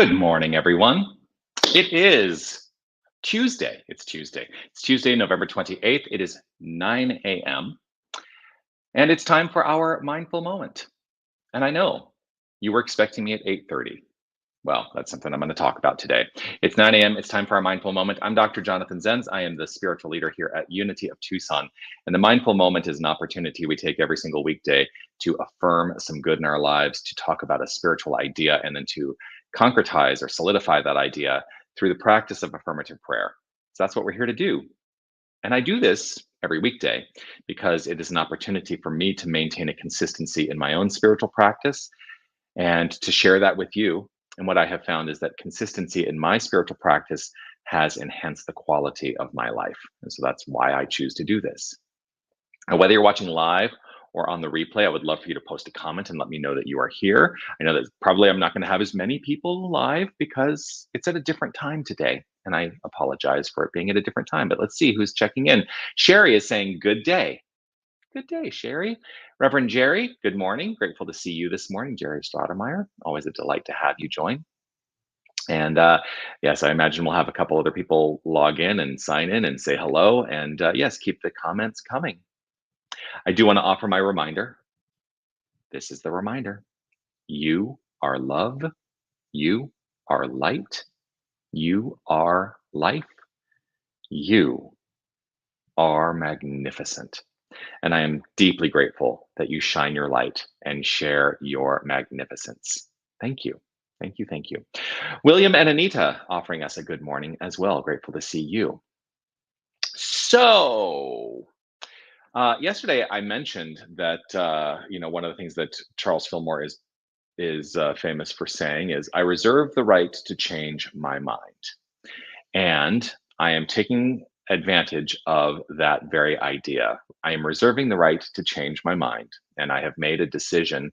Good morning, everyone. It is Tuesday. It's Tuesday. It's Tuesday, November 28th. It is 9 a.m. and it's time for our mindful moment. And I know you were expecting me at 8:30. Well, that's something I'm going to talk about today. It's 9 a.m. It's time for our mindful moment. I'm Dr. Jonathan Zenz. I am the spiritual leader here at Unity of Tucson. And the mindful moment is an opportunity we take every single weekday to affirm some good in our lives, to talk about a spiritual idea, and then to concretize or solidify that idea through the practice of affirmative prayer. So that's what we're here to do. And I do this every weekday because it is an opportunity for me to maintain a consistency in my own spiritual practice and to share that with you. And what I have found is that consistency in my spiritual practice has enhanced the quality of my life. And so that's why I choose to do this. And whether you're watching live or on the replay, I would love for you to post a comment and let me know that you are here. I know that probably I'm not going to have as many people live because it's at a different time today. And I apologize for it being at a different time, but let's see who's checking in. Sherry is saying, good day. Good day, Sherry. Reverend Jerry, good morning. Grateful to see you this morning, Jerry Stratemeyer. Always a delight to have you join. And yes, I imagine we'll have a couple other people log in and sign in and say hello. And yes, keep the comments coming. I do want to offer my reminder. This is the reminder. You are love. You are light. You are life. You are magnificent. And I am deeply grateful that you shine your light and share your magnificence. Thank you. Thank you. Thank you. William and Anita offering us a good morning as well. Grateful to see you. So, yesterday I mentioned that one of the things that Charles Fillmore is famous for saying is, "I reserve the right to change my mind," and I am taking advantage of that very idea. I am reserving the right to change my mind, and I have made a decision,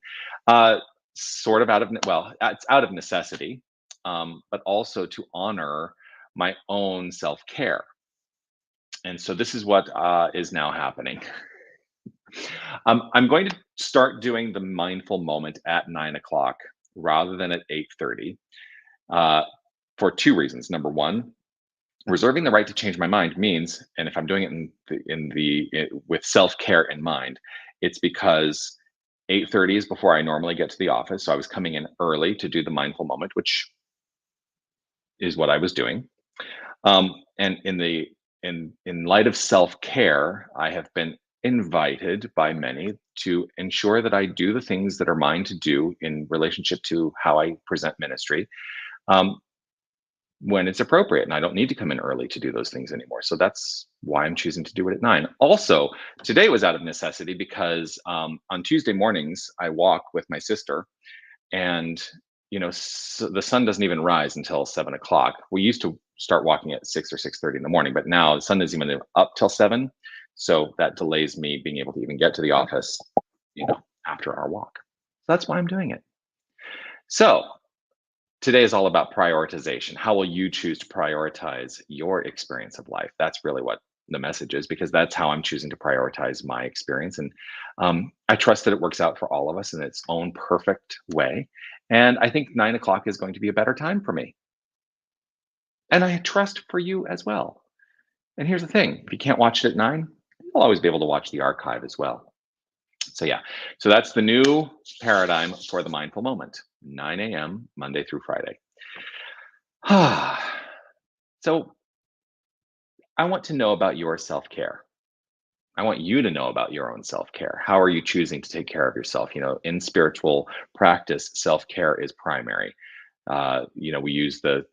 sort of it's out of necessity, but also to honor my own self care. And so this is what is now happening. I'm going to start doing the mindful moment at 9 o'clock rather than at 8:30 for two reasons. Number one, reserving the right to change my mind means, and if I'm doing it with self-care in mind, it's because 8:30 is before I normally get to the office. So I was coming in early to do the mindful moment, which is what I was doing. And in light of self-care, I have been invited by many to ensure that I do the things that are mine to do in relationship to how I present ministry. Um, when it's appropriate, and I don't need to come in early to do those things anymore. So that's why I'm choosing to do it at 9. Also, today was out of necessity because on Tuesday mornings I walk with my sister, and the sun doesn't even rise until 7 o'clock. We used to start walking at 6 or 6:30 in the morning, but now the sun isn't even up till 7, so that delays me being able to even get to the office, after our walk. So that's why I'm doing it. So today is all about prioritization. How will you choose to prioritize your experience of life? That's really what the message is, because that's how I'm choosing to prioritize my experience. And I trust that it works out for all of us in its own perfect way. And I think 9 o'clock is going to be a better time for me. And I trust for you as well. And here's the thing, if you can't watch it at 9, you'll always be able to watch the archive as well. So yeah, so that's the new paradigm for the mindful moment, 9 a.m. Monday through Friday. So I want to know about your self-care. I want you to know about your own self-care. How are you choosing to take care of yourself? In spiritual practice, self-care is primary. We use the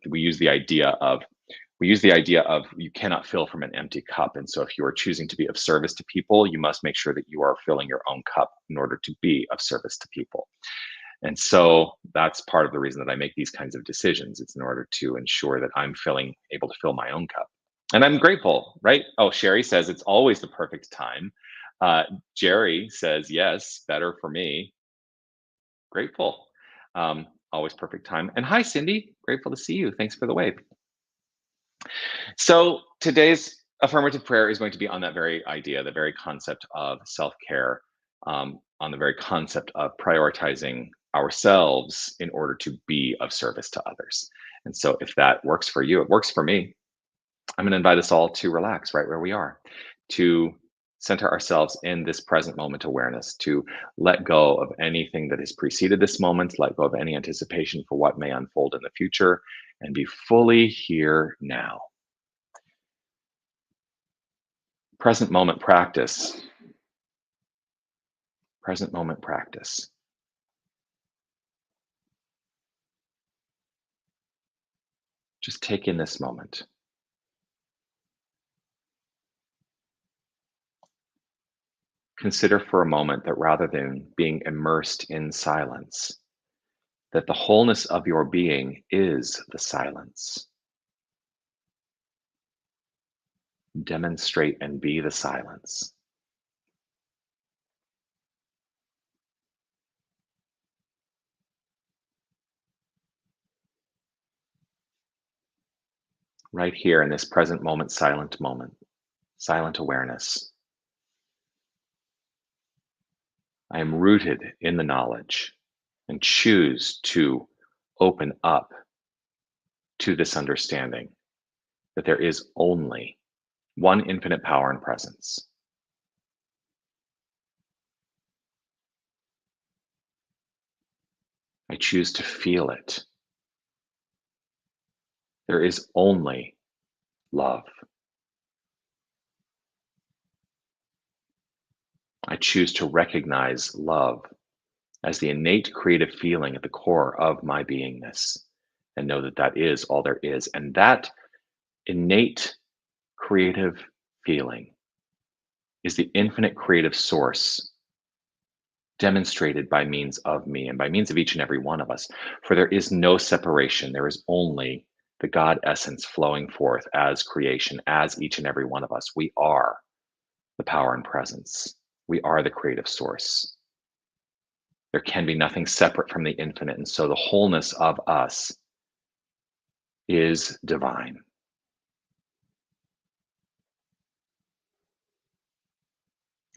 idea of you cannot fill from an empty cup. And so if you are choosing to be of service to people, you must make sure that you are filling your own cup in order to be of service to people. And so that's part of the reason that I make these kinds of decisions. It's in order to ensure that I'm able to fill my own cup. And I'm grateful, right? Oh, Sherry says it's always the perfect time. Jerry says, yes, better for me. Grateful. Always perfect time. And hi, Cindy. Grateful to see you. Thanks for the wave. So today's affirmative prayer is going to be on that very idea, the very concept of self-care, on the very concept of prioritizing ourselves in order to be of service to others. And so if that works for you, it works for me. I'm going to invite us all to relax right where we are, to center ourselves in this present moment awareness, to let go of anything that has preceded this moment, let go of any anticipation for what may unfold in the future, and be fully here now. Present moment practice. Present moment practice. Just take in this moment. Consider for a moment that rather than being immersed in silence, that the wholeness of your being is the silence. Demonstrate and be the silence. Right here in this present moment, silent awareness. I am rooted in the knowledge and choose to open up to this understanding that there is only one infinite power and presence. I choose to feel it. There is only love. I choose to recognize love as the innate creative feeling at the core of my beingness and know that that is all there is. And that innate creative feeling is the infinite creative source demonstrated by means of me and by means of each and every one of us. For there is no separation, there is only the God essence flowing forth as creation, as each and every one of us. We are the power and presence, we are the creative source. There can be nothing separate from the infinite. And so the wholeness of us is divine.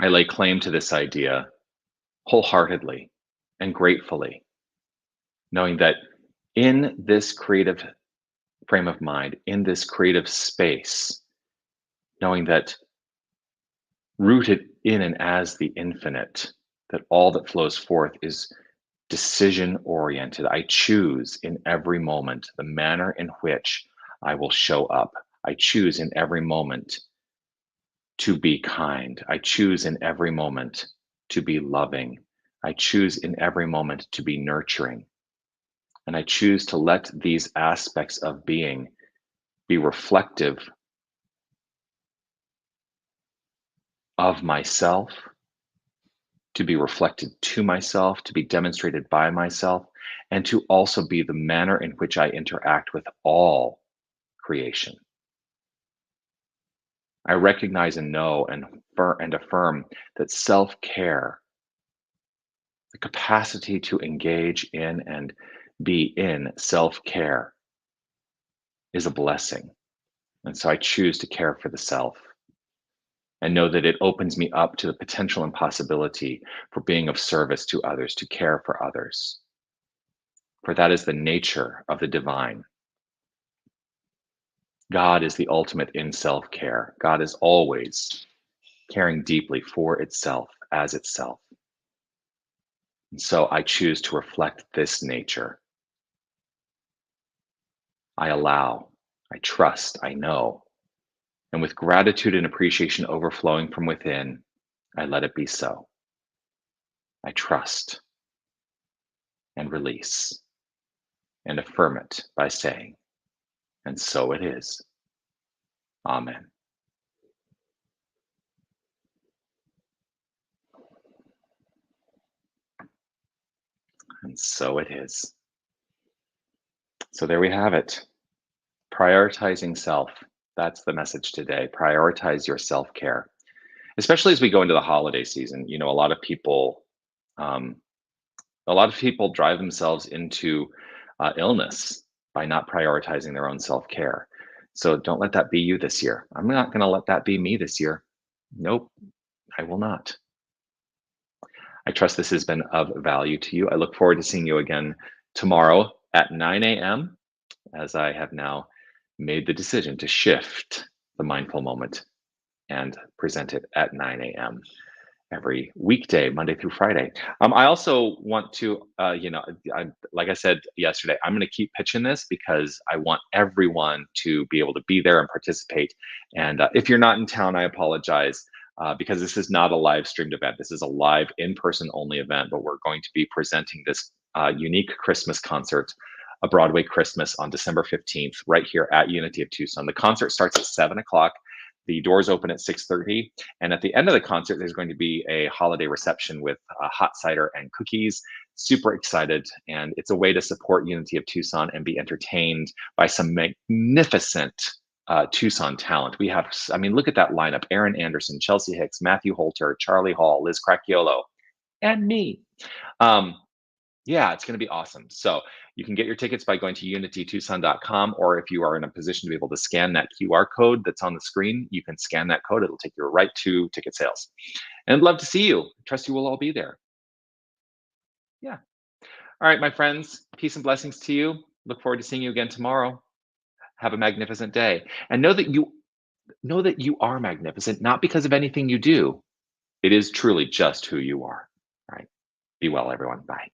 I lay claim to this idea wholeheartedly and gratefully, knowing that in this creative frame of mind, in this creative space, knowing that rooted in and as the infinite, that all that flows forth is decision oriented. I choose in every moment the manner in which I will show up. I choose in every moment to be kind. I choose in every moment to be loving. I choose in every moment to be nurturing. And I choose to let these aspects of being be reflective of myself, to be reflected to myself, to be demonstrated by myself, and to also be the manner in which I interact with all creation. I recognize and know and affirm that self-care, the capacity to engage in and be in self-care, is a blessing. And so I choose to care for the self and know that it opens me up to the potential and possibility for being of service to others, to care for others. For that is the nature of the divine. God is the ultimate in self-care. God is always caring deeply for itself as itself. And so I choose to reflect this nature. I allow, I trust, I know. And with gratitude and appreciation overflowing from within, I let it be so. I trust and release and affirm it by saying, and so it is. Amen. And so it is. So there we have it. Prioritizing self. That's the message today. Prioritize your self-care, especially as we go into the holiday season. You know, um, a lot of people drive themselves into illness by not prioritizing their own self-care. So don't let that be you this year. I'm not going to let that be me this year. Nope, I will not. I trust this has been of value to you. I look forward to seeing you again tomorrow at 9 a.m. as I have now made the decision to shift the mindful moment and present it at 9 a.m. every weekday, Monday through Friday. I also want to, like I said yesterday, I'm going to keep pitching this because I want everyone to be able to be there and participate. And if you're not in town, I apologize. Because this is not a live streamed event. This is a live in person only event, but we're going to be presenting this unique Christmas concert, a Broadway Christmas on December 15th, right here at Unity of Tucson. The concert starts at 7 o'clock. The doors open at 6:30, and at the end of the concert, there's going to be a holiday reception with hot cider and cookies. Super excited, and it's a way to support Unity of Tucson and be entertained by some magnificent Tucson talent. We have, I mean, look at that lineup: Aaron Anderson, Chelsea Hicks, Matthew Holter, Charlie Hall, Liz Cracchiolo, and me. Um, yeah, it's going to be awesome. So you can get your tickets by going to unitytucson.com, or if you are in a position to be able to scan that QR code that's on the screen, you can scan that code. It'll take you right to ticket sales. And I'd love to see you. Trust you will all be there. Yeah. All right, my friends, peace and blessings to you. Look forward to seeing you again tomorrow. Have a magnificent day. And know that you are magnificent, not because of anything you do. It is truly just who you are. All right. Be well, everyone. Bye.